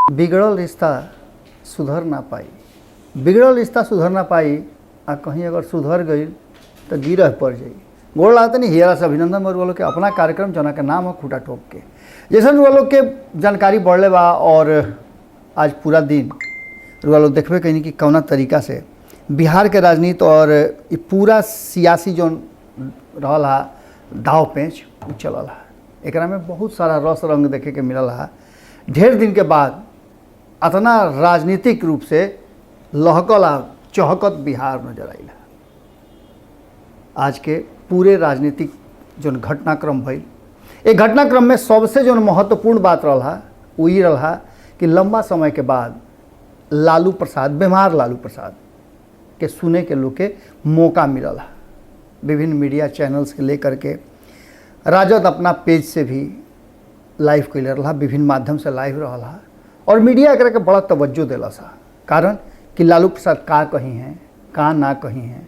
बिगड़ल रिश्ता सुधर ना पाई। बिगड़ल रिश्ता सुधर ना पाई आ कहीं अगर सुधर गई तो गिरह पड़ जाई। गोड़ लागत नहीं हियरा से अभिनंदन मोर वालों के अपना कार्यक्रम जना के नाम है खूटा ठोक के, जैसे वालों के जानकारी बढ़ले बा। और आज पूरा दिन वालों देखबे कहीं कि कौना तरीका से बिहार के राजनीति और ये पूरा सियासी जो रहा दाव पेंच चलल है, एकरा में बहुत सारा रस रंग देखे के मिलल है। ढेर दिन के बाद अतना राजनीतिक रूप से लहकल आ चहकत बिहार नजर आइल। आज के पूरे राजनीतिक जो घटनाक्रम भइल, एक घटनाक्रम में सबसे जो महत्वपूर्ण बात रहा वो ये रहा कि लंबा समय के बाद लालू प्रसाद, बीमार लालू प्रसाद के सुने के लोग के मौका मिलल है। विभिन्न मीडिया चैनल्स के लेकर के राजद अपना पेज से भी लाइव कैले रहा, विभिन्न माध्यम से लाइव रहा और मीडिया एक के बड़ा तवज्जो दिला सा। कारण कि लालू प्रसाद का कहीं हैं का ना कहीं हैं।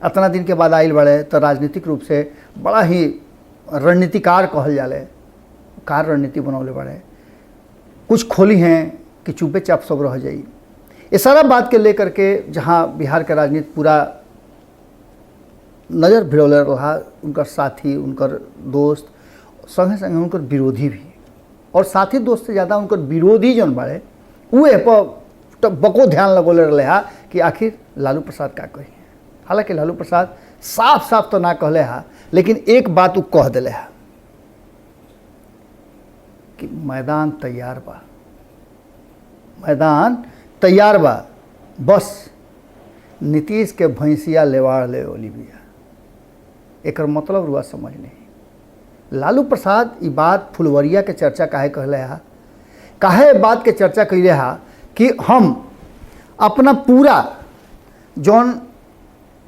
इतना दिन के बाद आइल बड़े तो राजनीतिक रूप से बड़ा ही रणनीतिकार कहल जाले, कार रणनीति बनौले बड़े, कुछ खोली हैं कि चुपे चाप सब रह जाई। ये सारा बात के लेकर के जहाँ बिहार के राजनीति पूरा नज़र भिड़ौले रहा, उनकर साथी, उनकर दोस्त, संगे संगे उनकर विरोधी भी, और साथी दोस्त से ज़्यादा उनकर विरोधी जौन बाड़े उहे पर बको ध्यान लगोले रहे हा कि आखिर लालू प्रसाद का कही। हालांकि लालू प्रसाद साफ साफ तो ना कहले हा, लेकिन एक बात वो कह दिले हा कि मैदान तैयार बा, मैदान तैयार बा, बस नीतीश के भैंसिया लेवाड़ ले ओली बिया। एकर मतलब रुआ समझ नहीं। लालू प्रसाद ये बात फुलवरिया के चर्चा काहे कहले हा, काहे बात के चर्चा कैले हा कि हम अपना पूरा जौन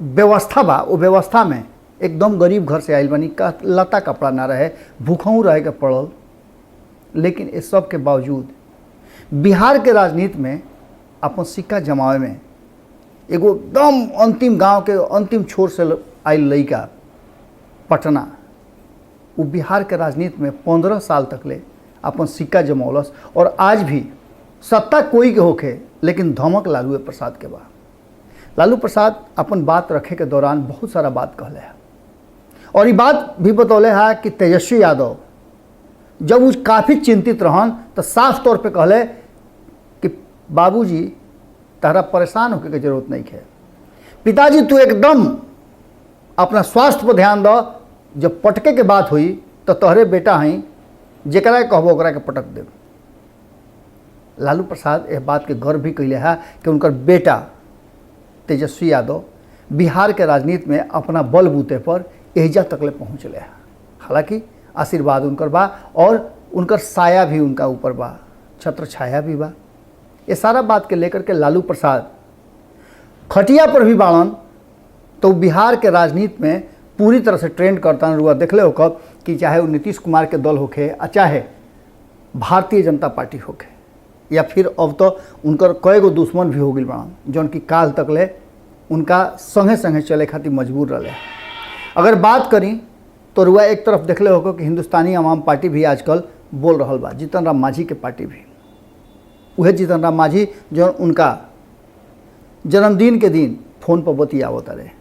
व्यवस्था बा वो व्यवस्था में एकदम गरीब घर से आइल बनी, का लता कपड़ा ना रहे, भूखों रहे के पड़ल, लेकिन इस सब के बावजूद बिहार के राजनीति में अपन सिक्का जमावे में एगो एकदम अंतिम गांव के अंतिम छोर से आइल लड़का पटना, वो बिहार के राजनीति में 15 साल तक ले अपन सिक्का जमौलस। और आज भी सत्ता कोई के होखे, लेकिन धमक लालू प्रसाद के बा। लालू प्रसाद अपन बात रखे के दौरान बहुत सारा बात कहले है और ये बात भी बतौले है कि तेजस्वी यादव जब वो काफ़ी चिंतित रहन तो साफ तौर पे कहले कि बाबूजी तारा परेशान होके के जरूरत नहीं है, पिताजी तू एकदम अपना स्वास्थ्य पर ध्यान दो, जब पटके के बात हुई तो तोहरे बेटा हैं, जरा कहबो ओकरा के पटक देव। लालू प्रसाद यह बात के गर्व भी कैले है कि उनकर बेटा तेजस्वी यादव बिहार के राजनीति में अपना बलबूते पर एजा तकले पहुँचले है। हालांकि आशीर्वाद उनकर बा और उनकर साया भी उनका ऊपर बा, छत्र छाया भी बा। ये सारा बात के लेकर के लालू प्रसाद खटिया पर भी बाड़न तो बिहार के राजनीति में पूरी तरह से ट्रेंड करता हुआ देखले हो कब कि चाहे वो नीतीश कुमार के दल होखे, चाहे भारतीय जनता पार्टी होखे, या फिर अब तो उनकर कई गो दुश्मन भी हो गई बड़ा जौन की काल तक ले उनका संगे संगे चले खातिर मजबूर रहे। अगर बात करी तो रुआ एक तरफ देखले हो कि हिंदुस्तानी आवाम पार्टी भी आजकल बोल रहा बा, जीतन राम मांझी के पार्टी भी, वह जीतन राम मांझी जो उनका जन्मदिन के दिन फोन पर बतियावत रहे।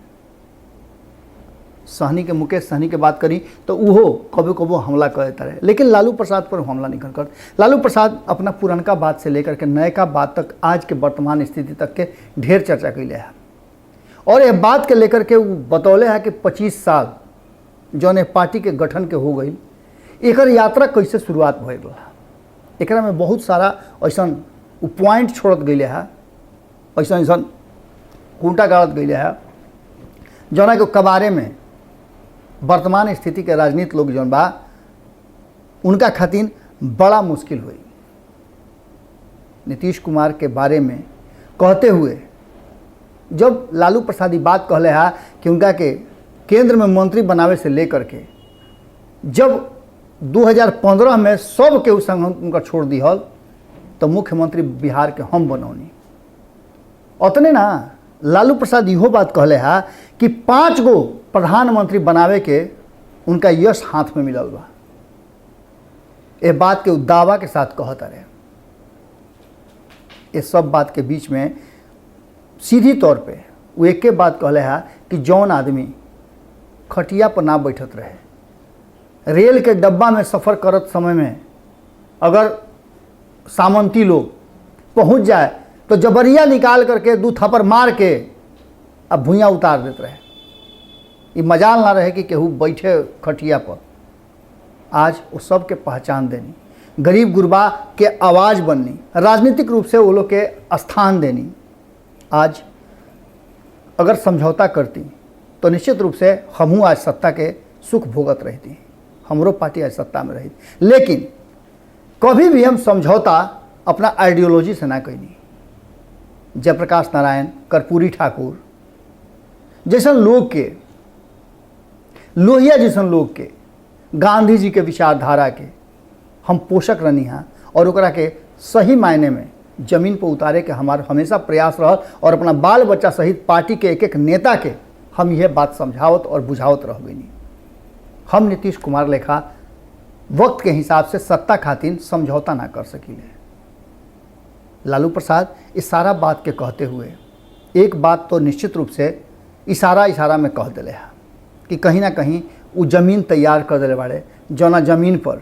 सहनी के मुकेश सहनी के बात करी तो वो कभी कबो हमला करता रहे, लेकिन लालू प्रसाद पर हमला नहीं कर। लालू प्रसाद अपना पुरनका बात से लेकर के नयका बात तक आज के वर्तमान स्थिति तक के ढेर चर्चा कैले है और यह बात के लेकर के वो बतौले है कि 25 साल जौन पार्टी के गठन के हो गई, एकर यात्रा कैसे शुरुआत भइल रहा। एकरा में बहुत सारा ऐसा पॉइंट छोड़त गए है, ऐसा ऐसा खूंटा गाड़त गए है जौना के कबारे में वर्तमान स्थिति के राजनीति लोग जौन बा उनका खातिर बड़ा मुश्किल हुई। नीतीश कुमार के बारे में कहते हुए जब लालू प्रसाद ये बात कहले है कि उनका के केंद्र में मंत्री बनावे से लेकर के जब 2015 में सब के संग उनका छोड़ दिहल तो मुख्यमंत्री बिहार के हम बनौनी। उतने ना लालू प्रसाद इहो बात कहले है कि 5 गो प्रधानमंत्री बनावे के उनका यश हाथ में मिलल बा। ये बात के दावा के साथ कहता रहे। ये सब बात के बीच में सीधी तौर पे वो एक बात कहले है कि जौन आदमी खटिया पर ना बैठत रहे, रेल के डब्बा में सफ़र करत समय में अगर सामंती लोग पहुंच जाए तो जबरिया निकाल करके 2 थप्पड़ मार के अब भुइयाँ उतार देते रहे। ये मजाल ना रहे कि केहू बैठे खटिया पर। आज वो सब के पहचान देनी, गरीब गुरबा के आवाज़ बननी, राजनीतिक रूप से वो लोग के स्थान देनी। आज अगर समझौता करती तो निश्चित रूप से हमहू आज सत्ता के सुख भोगत रहती, हमरो पार्टी आज सत्ता में रही। लेकिन कभी भी हम समझौता अपना आइडियोलॉजी से ना कैनी। जयप्रकाश नारायण, कर्पूरी ठाकुर जैसन लोग के, लोहिया जैसन लोग के, गांधी जी के विचारधारा के हम पोषक रहनी हाँ और ओकरा के सही मायने में जमीन पर उतारे के हमारा हमेशा प्रयास रह और अपना बाल बच्चा सहित पार्टी के एक एक नेता के हम यह बात समझावत और बुझावत रहबे नहीं। हम नीतीश कुमार लेखा वक्त के हिसाब से सत्ता खातिर समझौता ना कर सकीले। लालू प्रसाद इस सारा बात के कहते हुए एक बात तो निश्चित रूप से इशारा में कह दिले है कि कहीं ना कहीं वो ज़मीन तैयार कर दिले बाड़े, जौना ज़मीन पर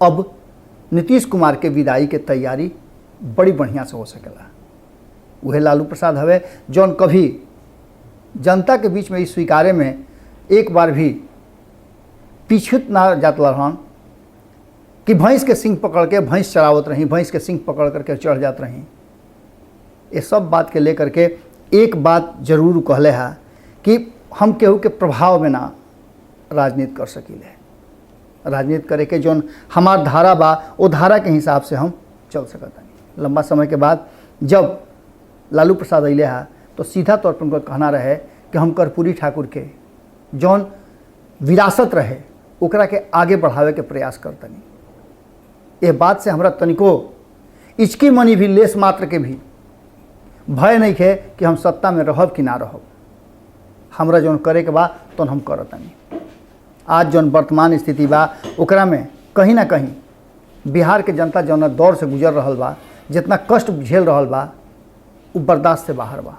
अब नीतीश कुमार के विदाई के तैयारी बड़ी बढ़िया से हो सकेला। वह लालू प्रसाद हवे जौन कभी जनता के बीच में इस स्वीकारे में एक बार भी पीछूत ना जात रहन कि भैंस के सिंग पकड़ के भैंस चरावत रही, भैंस के सिंग पकड़ करके चढ़ जात रही। ये सब बात के लेकर के एक बात जरूर कहले है कि हम केहू के प्रभाव में ना राजनीति कर सकीले। राजनीति करे के जौन हमार धारा बा वो धारा के हिसाब से हम चल सकत नहीं। लंबा समय के बाद जब लालू प्रसाद अइले है तो सीधा तौर पर उनका कहना रहे कि हम कर्पूरी ठाकुर के जौन विरासत रहे ओकरा के आगे बढ़ावे के प्रयास करतनी। ये बात से हमरा तनिको इचकी मनी भी लेस मात्र के भी भय नहीं है कि हम सत्ता में रहब कि ना रहब। हमरा जौन करे के बा तो हम करतनी। आज जौन वर्तमान स्थिति बा ओकरा में कहीं ना कहीं बिहार के जनता जौन दौर से गुजर रहल बा, जितना कष्ट झेल रहल बा वो बर्दाश्त से बाहर बा।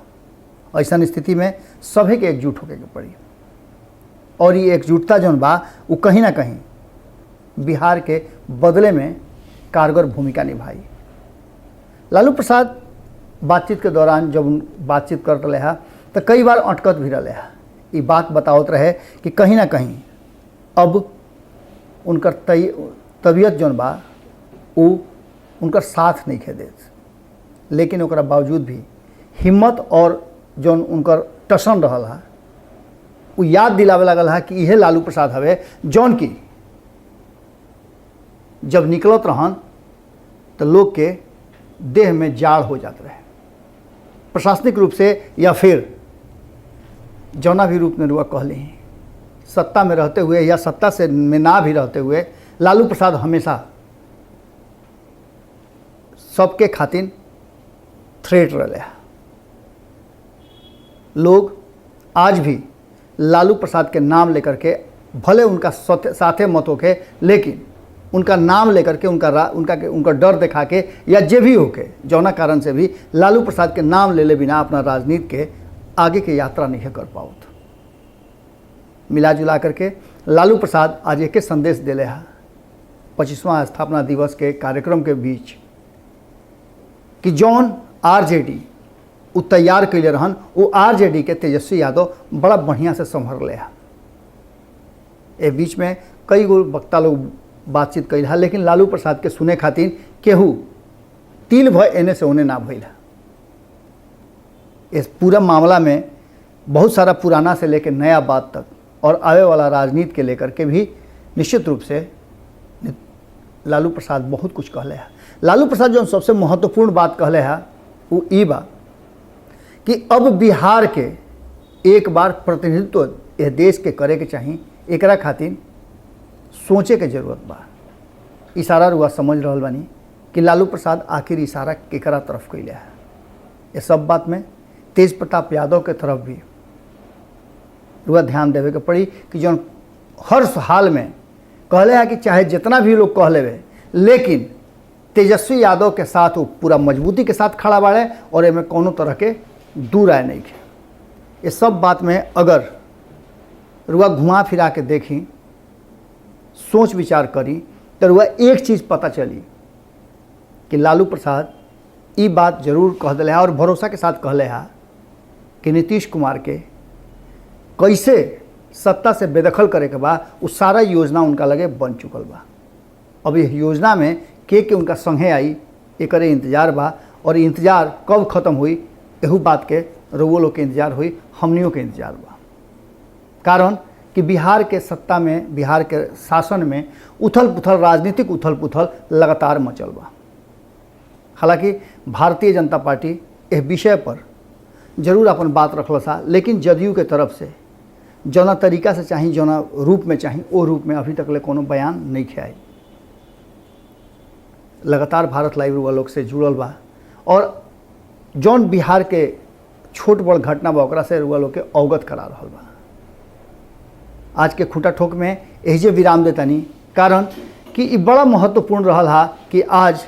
ऐसा स्थिति में सभी के एकजुट होके पड़ी और ये एकजुटता जौन बा वो कहीं ना कहीं बिहार के बदले में कारगर भूमिका निभाई। लालू प्रसाद बातचीत के दौरान जब बातचीत करते रहे तो कई बार अटकत भी रहे। ये बात बतावत रहे कि कहीं ना कहीं अब उनकर तबीयत जौन बा वो उनकर साथ नहीं खे देत, लेकिन ओकरा बावजूद भी हिम्मत और जौन उनकर टसन रहल है वो याद दिलावे लगल है कि यह लालू प्रसाद हवे जौन की जब निकलत रहन तो लोग के देह में जाड़ हो जाते रहे। प्रशासनिक रूप से या फिर जौना भी रूप में रुआ कहली, सत्ता में रहते हुए या सत्ता से में ना भी रहते हुए लालू प्रसाद हमेशा सबके खातिर थ्रेट रहे। लोग आज भी लालू प्रसाद के नाम लेकर के भले उनका साथे मत होके, लेकिन उनका नाम लेकर के उनका डर दिखा के या जे भी होके जौना कारण से भी लालू प्रसाद के नाम ले बिना अपना राजनीति के आगे की यात्रा नहीं कर पाओ। मिला जुला करके लालू प्रसाद आज एक संदेश दिले है 25वां स्थापना दिवस के कार्यक्रम के बीच कि जौन आरजेडी वो तैयार कैले रहन वो आरजेडी के तेजस्वी यादव बड़ा बढ़िया से संभर ले है। ए बीच में कई गो वक्ता लोग बातचीत कैल है, लेकिन लालू प्रसाद के सुने खातिर केहू तिल भय एने से ओने ना भइल है। इस पूरा मामला में बहुत सारा पुराना से लेकर नया बात तक और आवे वाला राजनीति के लेकर के भी निश्चित रूप से लालू प्रसाद बहुत कुछ कहले है। लालू प्रसाद जो सबसे महत्वपूर्ण बात कहले है वो ई बा कि अब बिहार के एक बार प्रतिनिधित्व यह देश के करे के चाहिए, एकरा खातिर सोचे के जरूरत बा। इशारा रुआ समझ रहल बानी कि लालू प्रसाद आखिर इशारा केकरा तरफ कैले है। ये सब बात में तेज प्रताप यादव के तरफ भी रुआ ध्यान देवे के पड़ी कि जो हर हाल में कहले है कि चाहे जितना भी लोग कह लेवे, लेकिन तेजस्वी यादव के साथ वो पूरा मजबूती के साथ खड़ा बाड़े और एमे कोनो तरह के दू राय नहीं है। ये सब बात में अगर रुआ घुमा फिरा के देखी, सोच विचार करी, तो रुआ एक चीज़ पता चली कि लालू प्रसाद ये बात जरूर कह दिले है और भरोसा के साथ कहले है कि नीतीश कुमार के कैसे सत्ता से बेदखल करे के बाद वो सारा योजना उनका लगे बन चुकल बा। अब ये योजना में के उनका संगे आई एकरे इंतजार बा और इंतजार कब खत्म हुई एहू बात के रउआ लोग के इंतजार हुई, हमनियों के इंतजार बा। कारण कि बिहार के सत्ता में, बिहार के शासन में उथल पुथल, राजनीतिक उथल पुथल लगातार मचल बा। हालांकि भारतीय जनता पार्टी इस विषय पर जरूर अपन बात रखल सा, लेकिन जदयू के तरफ से जौना तरीका से चाही, जौना रूप में चाही, वो रूप में अभी तक ले कोनो बयान नहीं खियाई। लगातार भारत लाइव रुआ लोग से जुड़ल बा और जौन बिहार के छोट बड़ घटना बा ओकरा से रुआ लोग के अवगत करा रहल बा। आज के खूंटा ठोक में एहिजे विराम देतानी, कारण कि ये बड़ा महत्वपूर्ण रहल हा कि आज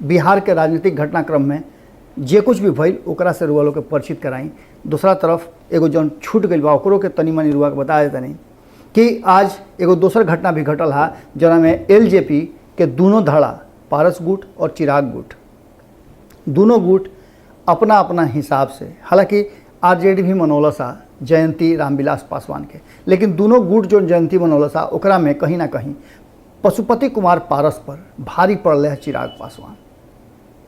बिहार के राजनीतिक घटनाक्रम में जे कुछ भी भइल ओकरा से रुआ लोग के परिचित कराई। दूसरा तरफ एगो जौन छूट गई बा ओकरो के तनी मनी रुआ के बता देतानी कि आज एगो दोसर घटना भी घटल हा, जना में एलजेपी के दोनों धड़ा, पारस गुट और चिराग गुट, दोनों गुट अपना अपना हिसाब से, हालांकि आरजेडी भी मनौला सा जयंती रामविलास पासवान के, लेकिन दोनों गुट जो जयंती मनौला सा ओकरा में कहीं ना कहीं पशुपति कुमार पारस पर भारी पड़ल है चिराग पासवान।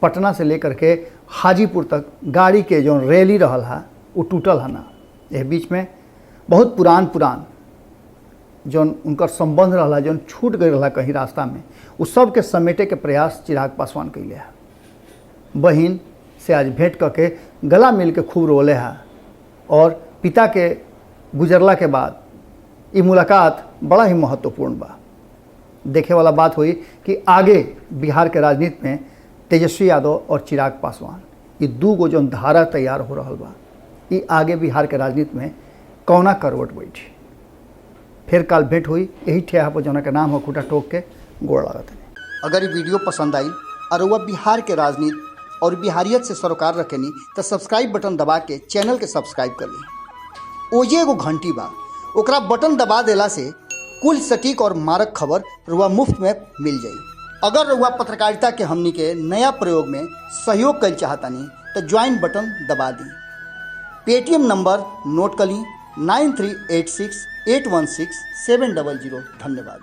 पटना से लेकर के हाजीपुर तक गाड़ी के जो रैली रहल है वो टूटल है ना। यह बीच में बहुत पुरान जौन उनकर संबंध रहा, जौन छूट गई रहा कहीं रास्ता में, उस सब के समेटे के प्रयास चिराग पासवान कैले है। बहन से आज भेंट करके गला मिल के खूब रोले है और पिता के गुजरला के बाद ये मुलाकात बड़ा ही महत्वपूर्ण बा। देखे वाला बात हुई कि आगे बिहार के राजनीति में तेजस्वी यादव और चिराग पासवान ये दू गो जो धारा तैयार हो रहा बा, ये आगे बिहार के राजनीति में कौना करवट बैठी। फिर काल भेंट हुई यही ठेहा पर जना के नाम हो खूंटा ठोक के गोड़ लागत है। अगर ये वीडियो पसंद आई और वह बिहार के राजनीति और बिहारियत से सरोकार रखेनी तो सब्सक्राइब बटन दबा के चैनल के सब्सक्राइब कर ली। ओजे एगो घंटी बा, ओकरा बटन दबा देला से कुल सटीक और मारक खबर रुआ मुफ्त में मिल जाई। अगर रुआ पत्रकारिता के हमनी के नया प्रयोग में सहयोग कर चाहतानी तो ज्वाइन बटन दबा दी। पेटीएम नंबर नोट कर ली 9386816700। धन्यवाद।